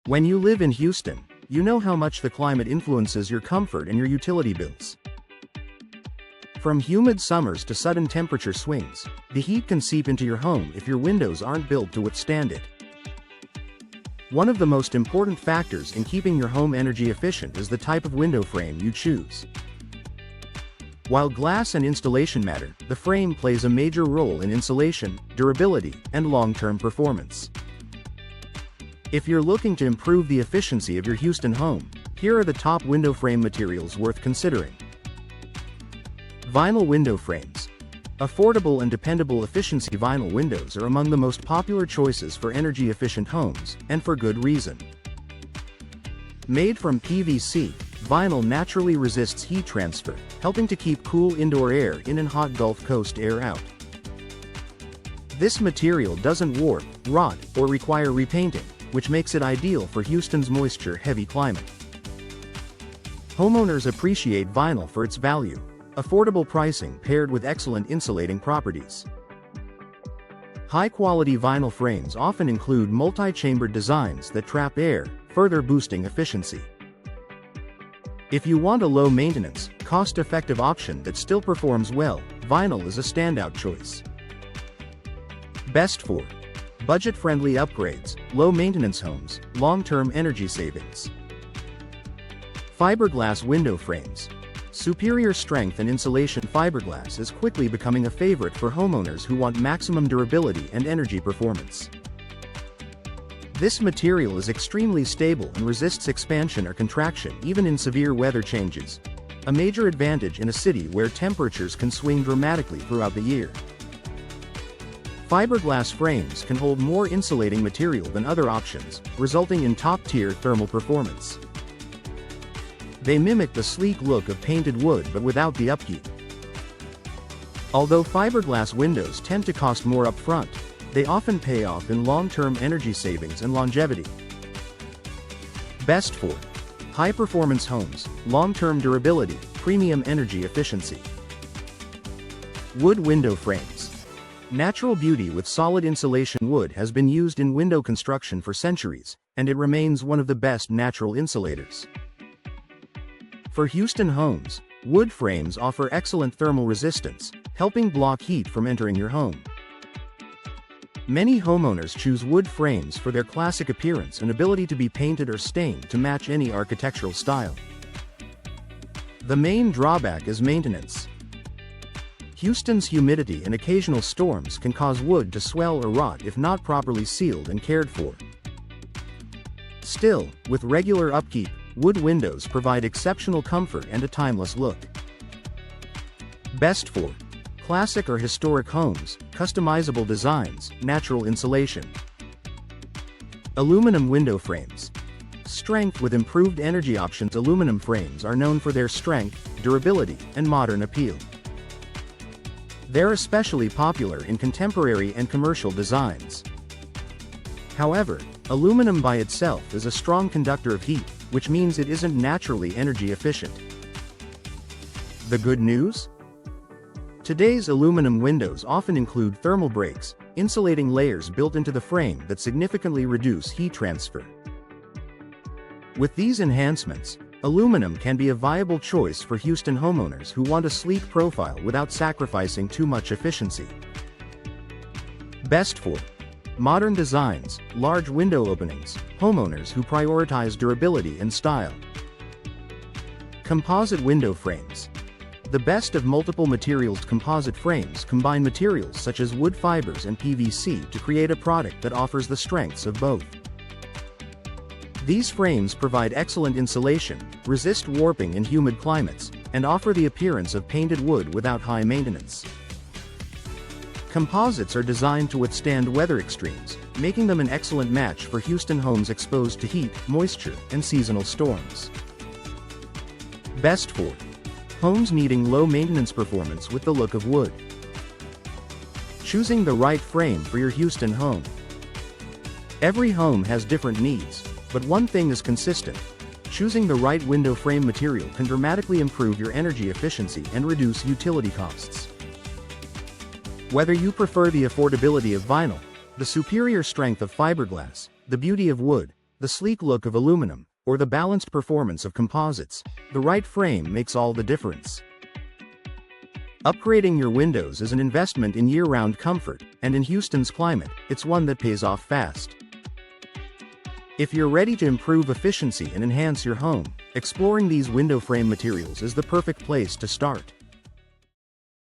When you live in Houston, you know how much the climate influences your comfort and your utility bills. From humid summers to sudden temperature swings, the heat can seep into your home if your windows aren't built to withstand it. One of the most important factors in keeping your home energy efficient is the type of window frame you choose. While glass and installation matter, the frame plays a major role in insulation, durability, and long-term performance. If you're looking to improve the efficiency of your Houston home, here are the top window frame materials worth considering. Vinyl window frames. Affordable and dependable efficiency vinyl windows are among the most popular choices for energy-efficient homes, and for good reason. Made from PVC, vinyl naturally resists heat transfer, helping to keep cool indoor air in and hot Gulf Coast air out. This material doesn't warp, rot, or require repainting, which makes it ideal for Houston's moisture-heavy climate. Homeowners appreciate vinyl for its value, affordable pricing paired with excellent insulating properties. High-quality vinyl frames often include multi-chambered designs that trap air, further boosting efficiency. If you want a low-maintenance, cost-effective option that still performs well, vinyl is a standout choice. Best for budget-friendly upgrades, low-maintenance homes, long-term energy savings. Fiberglass window frames. Superior strength and insulation fiberglass is quickly becoming a favorite for homeowners who want maximum durability and energy performance. This material is extremely stable and resists expansion or contraction even in severe weather changes, a major advantage in a city where temperatures can swing dramatically throughout the year. Fiberglass frames can hold more insulating material than other options, resulting in top-tier thermal performance. They mimic the sleek look of painted wood but without the upkeep. Although fiberglass windows tend to cost more upfront, they often pay off in long-term energy savings and longevity. Best for high-performance homes, long-term durability, premium energy efficiency. Wood window frames. Natural beauty with solid insulation wood has been used in window construction for centuries, and it remains one of the best natural insulators. For Houston homes, wood frames offer excellent thermal resistance, helping block heat from entering your home. Many homeowners choose wood frames for their classic appearance and ability to be painted or stained to match any architectural style. The main drawback is maintenance. Houston's humidity and occasional storms can cause wood to swell or rot if not properly sealed and cared for. Still, with regular upkeep, wood windows provide exceptional comfort and a timeless look. Best for classic or historic homes, customizable designs, natural insulation. Aluminum window frames. Strength with improved energy options. Aluminum frames are known for their strength, durability, and modern appeal. They're especially popular in contemporary and commercial designs. However, aluminum by itself is a strong conductor of heat, which means it isn't naturally energy efficient. The good news? Today's aluminum windows often include thermal breaks, insulating layers built into the frame that significantly reduce heat transfer. With these enhancements, aluminum can be a viable choice for Houston homeowners who want a sleek profile without sacrificing too much efficiency. Best for modern designs, large window openings, homeowners who prioritize durability and style. Composite window frames. The best of multiple materials. Composite frames combine materials such as wood fibers and PVC to create a product that offers the strengths of both. These frames provide excellent insulation, resist warping in humid climates, and offer the appearance of painted wood without high maintenance. Composites are designed to withstand weather extremes, making them an excellent match for Houston homes exposed to heat, moisture, and seasonal storms. Best for homes needing low maintenance performance with the look of wood. Choosing the right frame for your Houston home. Every home has different needs, but one thing is consistent: choosing the right window frame material can dramatically improve your energy efficiency and reduce utility costs. Whether you prefer the affordability of vinyl, the superior strength of fiberglass, the beauty of wood, the sleek look of aluminum, or the balanced performance of composites, the right frame makes all the difference. Upgrading your windows is an investment in year-round comfort, and in Houston's climate, it's one that pays off fast. If you're ready to improve efficiency and enhance your home, exploring these window frame materials is the perfect place to start.